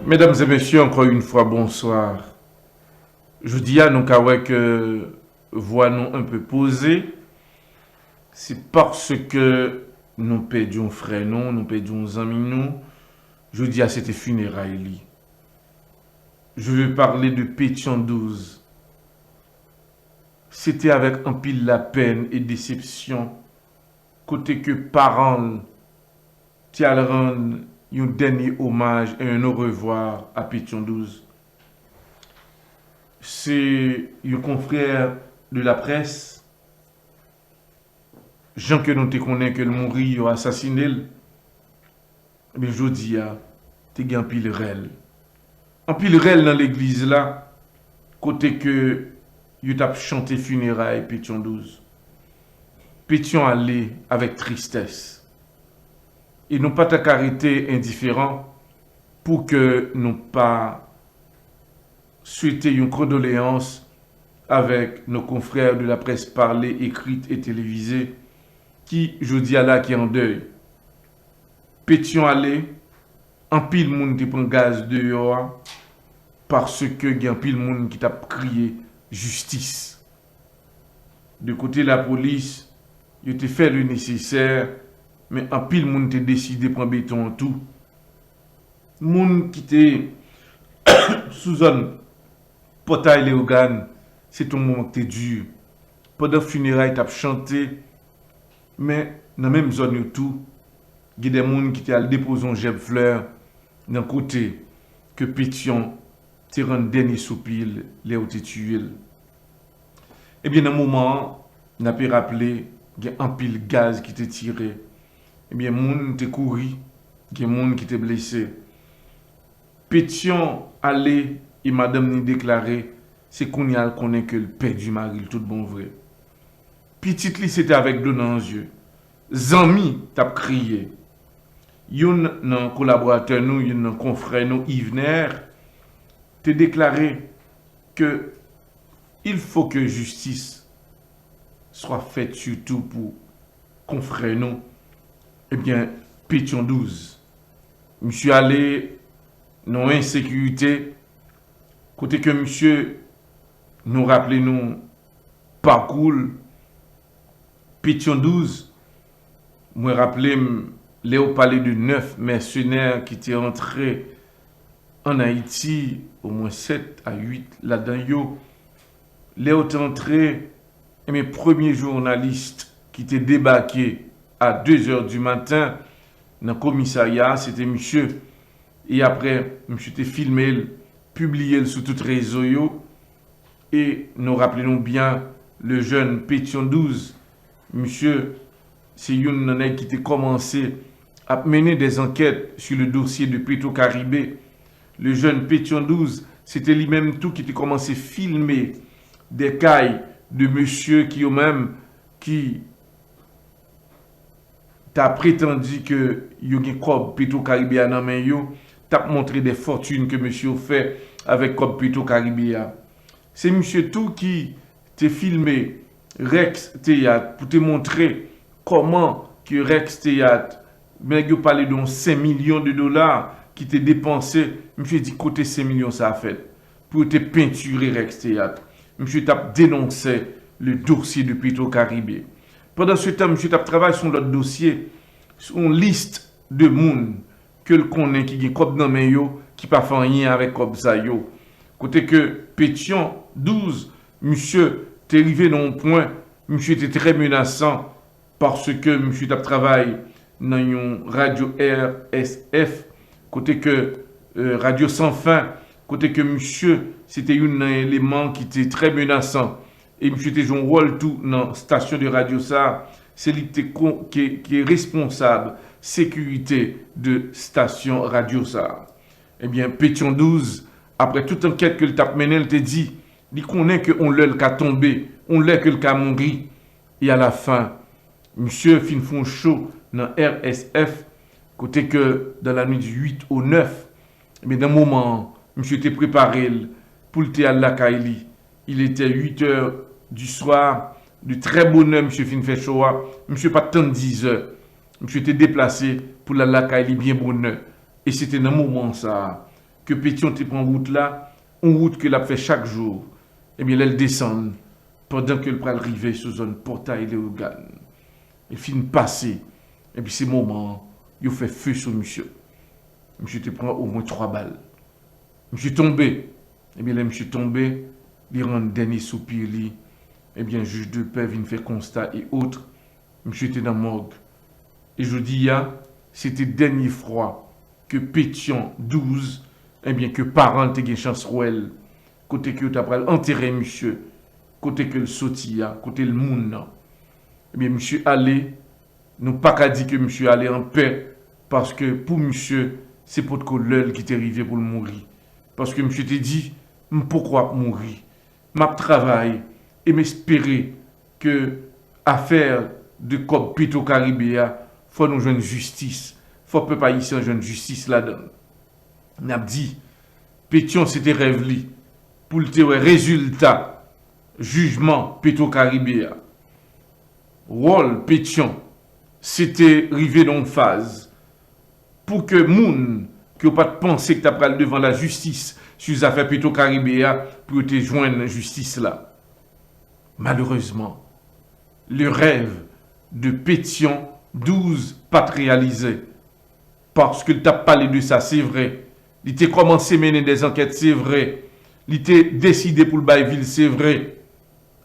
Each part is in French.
Mesdames et messieurs, encore une fois, bonsoir. Je dis à nous qu'avec voix nous un peu posée, c'est parce que nous perdions frère nous perdions amis nous. Je dis à cette funérailles. Je veux parler de Pétion 12. C'était avec un pile la peine et déception, côté que parents t'y rendre un dernier hommage et un au revoir à Pétion 12. C'est un confrère de la presse, Jean que nous te connaissons que le mourir ou assassiné, mais je dis te gen pile rel. En pile rel dans l'église là, côté que yo t'a chanté funérailles Pétion 12. Pétion allé avec tristesse. Et nous pas ta carité indifférent pour que nous pas souhaiter une condoléance avec nos confrères de la presse parlée, écrite et télévisée qui, je dis à là, qui est en deuil. Pétion allé, en pile moun qui prend gaz dehors parce que y a un pile moun qui t'a crié justice. De côté la police, il te fait le nécessaire, mais en pile moun te décidé de prendre béton en tout. Moun qui te sous zone portail les organes, c'est ton moment que t'es dur. Pendant funérailles, t'as chanté, mais dans la même zone tout, il y a des gens qui t'ont déposé un jet de fleurs d'un côté que Pétion te rend dernier soupir, les ont tué. Et bien, dans un moment, on a pu rappeler qu'il y a un pile gaz qui t'est tiré. Et bien, moun t'est couru, il y a des gens qui t'est blessé. Pétion allé et madame ni déclaré, c'est qu'on y a connaît que le père du mari, tout bon vrai. Petite li c'était avec deux dans les yeux. Zami t'a crié. Yon nan collaborateur nous, yon nan confrère nous, Yvener, te déclaré que il faut que justice soit faite surtout pour confrère nous. Eh bien, Pétion 12. Monsieur allé non insécurité, côté que monsieur nous rappelez nous parcours Pétion 12, moi rappelez Léo parlait de 9 mercenaires qui étaient entrés en Haïti, au moins 7 à 8 là-dedans. Léo est entré, et mes premiers journalistes qui étaient débarqués à 2 heures du matin dans le commissariat, c'était monsieur. Et après, monsieur était filmé, publié sur tout réseau. Et nous rappelons bien le jeune Pétion 12. Monsieur, c'est une qui a commencé à mener des enquêtes sur le dossier de Petro-Caribé. Le jeune Pétion 12, c'était lui-même tout qui a commencé à filmer des cailles de monsieur qui au même qui t'a prétendu que il y a un Petro-Caribé dans main yo, t'a montré des fortunes que monsieur fait avec Petro-Caribé. C'est monsieur tout qui t'a filmé Rex Théâtre pour te montrer comment que Rex Théâtre, mais il parlait de 5 millions de dollars qui t'est dépensé. Monsieur dit côté 5 millions ça a fait pour te peinturer Rex Théâtre. Monsieur t'a dénoncé le dossier de Petro-Caribé. Pendant ce temps, monsieur t'a travaillé sur l'autre dossier, sur une liste de monde que le connaît qui est comme dans mes yo qui pas fait rien avec comme ça yo. Côté que Pétion 12, monsieur t'est arrivé dans un point, monsieur était très menaçant parce que monsieur t'a travaillé dans une radio RSF, côté que radio sans fin, côté que monsieur c'était un élément qui était très menaçant et monsieur était joué un rôle tout dans la station de radio ça, c'est lui qui est responsable sécurité de station radio ça. Eh bien Pétion 12, après toute enquête que le tap mené, il te dit, il connaît que on l'a le cas tombé, on l'a que le cas mourir. Et à la fin, monsieur fin font chaud dans RSF, côté que dans la nuit du 8 au 9, mais d'un moment, monsieur était préparé pour le théâtre la Kaili. Il était 8 heures du soir, de très bonne heure, monsieur fin fait chaud, monsieur pas tant de 10 heures. Monsieur était déplacé pour la Kaili bien bonne heure. Et c'était dans un moment ça que Pétion te prend route là, une route que l'a fait chaque jour. Eh bien, elle descend pendant que le pral arriver sur zone portail de organes. Il finit passer. Et puis, ces moments, il fait feu sur monsieur. Monsieur te prend au moins 3 balles. Monsieur tombé. Eh bien, là, monsieur tombé, il rend dernier soupir, lui. Eh bien, juge de paix vient faire constat et autres. Monsieur était dans la morgue. Et je dis, c'était dernier froid que Pétion 12, eh bien, que parents te gen chance rouel, côté que tu as enterré monsieur, côté que le sotia, côté le moun. Eh bien, monsieur allé, nous pas qu'à dire que monsieur allé en paix, parce que pour monsieur, c'est pour que l'heure qui t'est arrivé pour le mourir. Parce que monsieur te dit, pourquoi mourir? M'a travail et m'espérer que affaire de Cob Petro Caribéa, faut nous joindre justice. Faut peu pas ici joindre justice là-dedans. N'a dit, Pétion c'était rêve li, pour le résultat, jugement Petro Caribéa. Rôle Pétion, c'était arrivé dans une phase pour que moun qui n'a pas de penser que tu as devant la justice sur les affaires Petro Caribéa pour te joindre la justice là. Malheureusement, le rêve de Pétion 12 pas réalisé. Parce que tu as parlé de ça, c'est vrai. Il t'a commencé à mener des enquêtes, c'est vrai. Il t'a décidé pour le bail-ville, c'est vrai.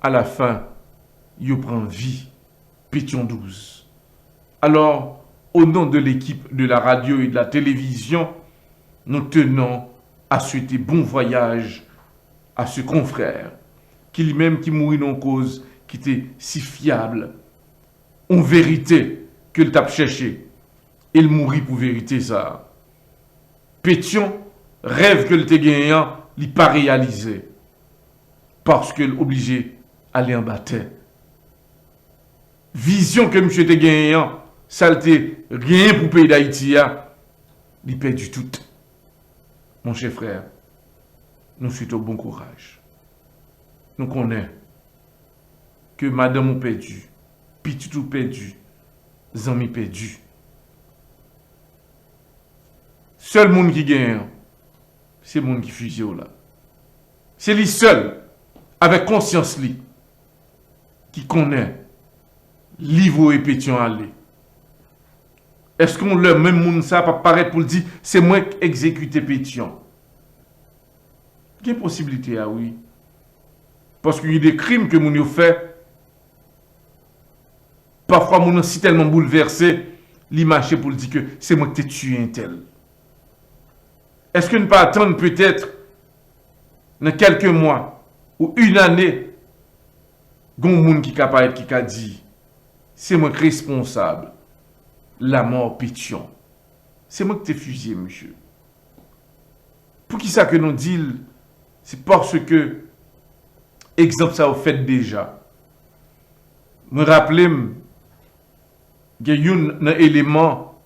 À la fin, il prend vie. Pétion 12. Alors, au nom de l'équipe de la radio et de la télévision, nous tenons à souhaiter bon voyage à ce confrère, qui lui-même qui mourit dans cause, qui était si fiable, en vérité, que le tape cherché. Il mourit pour vérité ça. Pétion, rêve que le te gagnant, il pas réalisé. Parce que l'obligé aller en bataille. Vision que monsieur te gagnant, ça te rien pour le pays d'Haïti, il perd du tout. Mon cher frère, nous souhaitons bon courage. Nous connaissons que madame ou perdu, petit ou perdu, zami perdu. Seul monde qui gagne, c'est le monde qui fusille là. C'est lui seul, avec conscience lui, qui connaît livre et Pétion aller. Est-ce qu'on le même monde ça pas paraître pour le dire c'est moi qui exécuté Pétion? Il y a une possibilité, oui. Parce qu'il y a des crimes que mon fait. Parfois, mon si tellement bouleversé, l'image pour le dire que c'est moi qui t'ai tué un tel. Est-ce que ne pas attendre peut-être dans quelques mois ou une année, gon moun qui capable qui a dit c'est moi qui responsable la mort Pétion. C'est moi qui t'ai fusillé, monsieur. Pour qui ça que nous dit, c'est parce que exemple ça vous fait déjà. Me rappelez qu'il y a un élément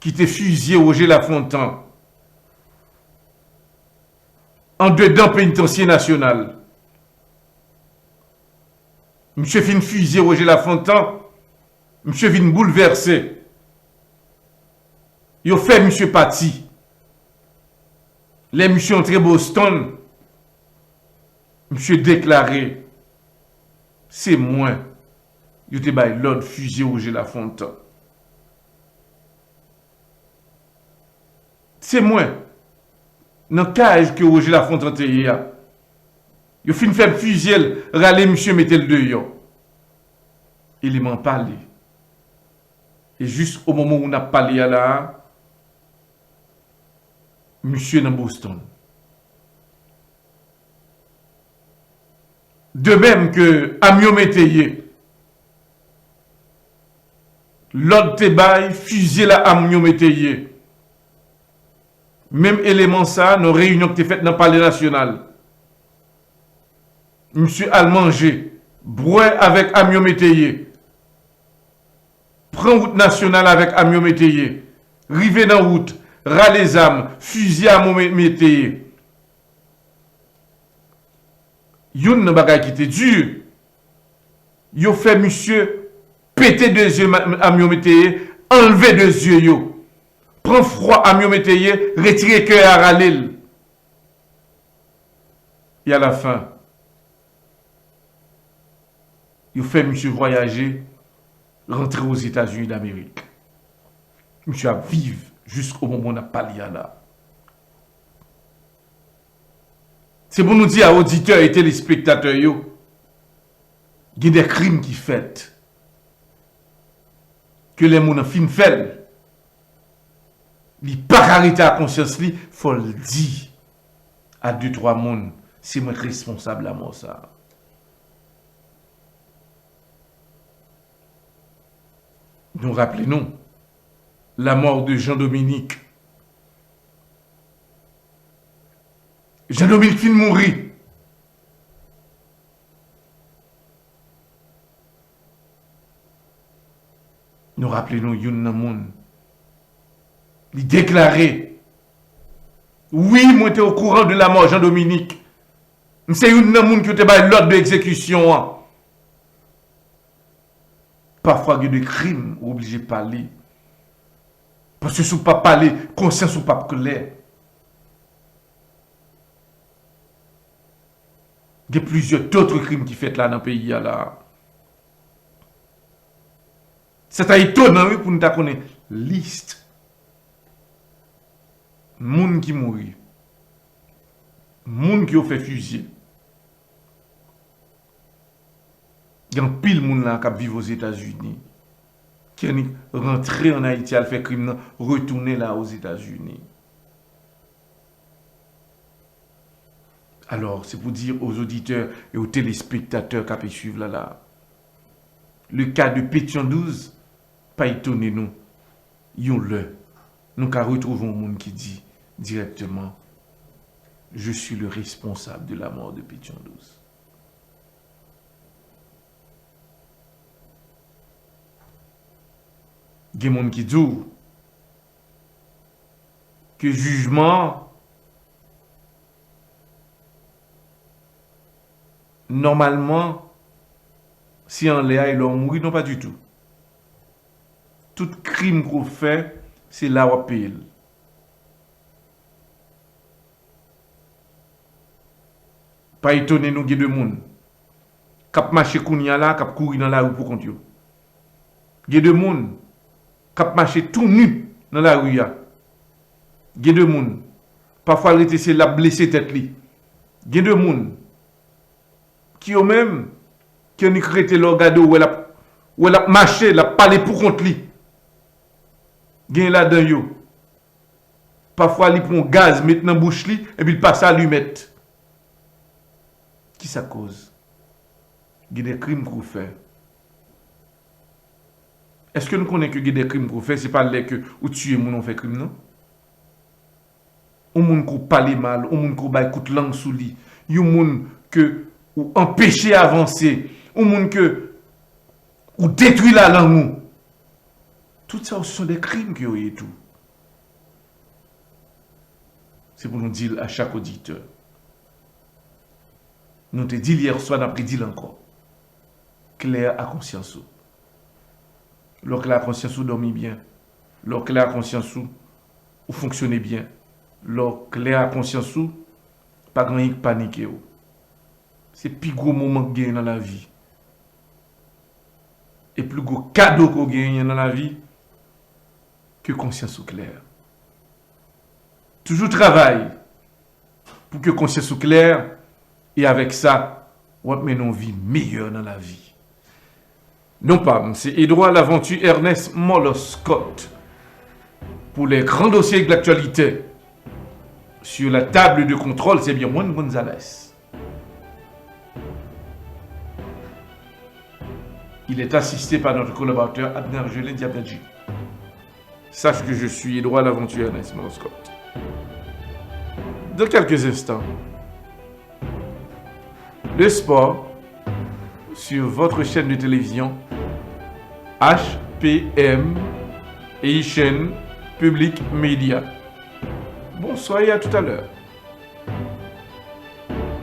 qui t'est fusillé Roger Lafontaine en dedans pénitencier national. Monsieur fin fusillé Roger Lafontaine, monsieur vient bouleversé. Il a fait monsieur parti. Les monsieur entré Boston, monsieur déclaré, c'est moi. Il était by l'ordre fusillé Roger Lafontaine. C'est moi. Dans le cas que Roger Lafontaine était hier, il a fini faire fusiller, râler monsieur mettait le dehors. Il m'a parlé. Et juste au moment où on a parlé là, monsieur dans Boston. De même que Amio Métayer, l'autre Tebaï, fusillé la Amio Métayer. Même élément ça, nos réunions qui étaient faites dans le palais national. Monsieur Almanger, broué avec Amio Métayer. Prend route nationale avec Amio Métayer. Rivé dans route, ras les âmes, fusil à Amio Métayer. Yon nan bagay qui était dur. Yo fait monsieur péter deux yeux Amio Métayer, enlever deux yeux yo. prend froid à mieux métayer, retirer cœur à râler. Et à la fin, il fait monsieur voyager, rentrer aux États-Unis d'Amérique. Monsieur a vivre jusqu'au moment où on a parlé là. C'est pour nous dire à auditeurs et téléspectateurs, il y a des crimes qui fait que les gens fin fait. Li pas arrêter à conscience li, faut le dire à 2-3 monde, c'est moi responsable à moi ça. Nous rappelons la mort de Jean-Dominique. Jean-Dominique fin mourir. Nous rappelons yon nan moun. Il déclarait, oui, moi j'étais au courant de la mort Jean-Dominique. C'est une nan qui était par l'ordre d'exécution. Parfois, il y a des crimes obligés de parler. Parce que si vous ne pas parler, conscience ou pas clair. Il y a plusieurs d'autres crimes qui fait là dans le pays. Là. C'est étonnant oui, pour nous connaître liste. Moun qui mourit. Moun qui ont fait fusiller. Il y a un pile moun là qui vivent aux États-Unis. Qui est rentré en Haïti, a fait crime, retourner là aux États-Unis. Alors, c'est pour dire aux auditeurs et aux téléspectateurs qui suivent là. Le cas de Pétion 12, pas étonné nous. Yon le. Nous retrouvons un monde qui dit directement, je suis le responsable de la mort de Pétion 12. Il y a des gens qui disent que jugement, normalement, si on l'a, il a mouru, non pas du tout. Tout crime qu'on fait, c'est là où on paye. Pas étonné, nous, il y a deux gens qui marché kounya là, qui courir dans la rue pour compte. Il y a deux gens qui marché tout nu dans la rue. Il y a deux gens, parfois, ils étaient là blessé tête li. Il y a deux gens qui ont même, qui ont créé leur gado où elle a marché, elle a parlé pour compte li. Il y a là-dedans yo. Parfois, ils prennent gaz, mettent dans la bouche li, et puis ils passent à l'humette. Qui ça cause? Il y a des crimes qu'on fait. Est-ce que nous connaissons que il y a des crimes qu'on fait? Ce n'est pas les que ou tuer moun on fait crime, non? Ou moun qui parle mal, ou moun qui baille coup de langue sous lui, ou moun que ou empêcher avancer, ou moun que ou détruire la langue. Tout ça, ce sont des crimes qui ont eu tout. C'est pour nous dire à chaque auditeur. Nous te dit hier soir, nous avons dit encore. Claire à conscience. Lorsque la conscience dormit bien. Lorsque la conscience ou fonctionnez bien. Lorsque la conscience pas grand paniquer. C'est le plus gros moment que gagne dans la vie. Et plus gros cadeau qu'on gagne dans la vie que conscience claire. Toujours travail pour que conscience soit claire et avec ça, on va mener une vie meilleure dans la vie. Non pas, c'est Edouard Laventure Ernest Moller Scott pour les grands dossiers de l'actualité. Sur la table de contrôle, c'est bien Juan Gonzalez. Il est assisté par notre collaborateur Abner Gelin Diabadji. Sache que je suis Edouard Laventure Ernest Moller Scott. Dans quelques instants, le sport sur votre chaîne de télévision HPM et chaîne Public Média. Bonsoir et à tout à l'heure.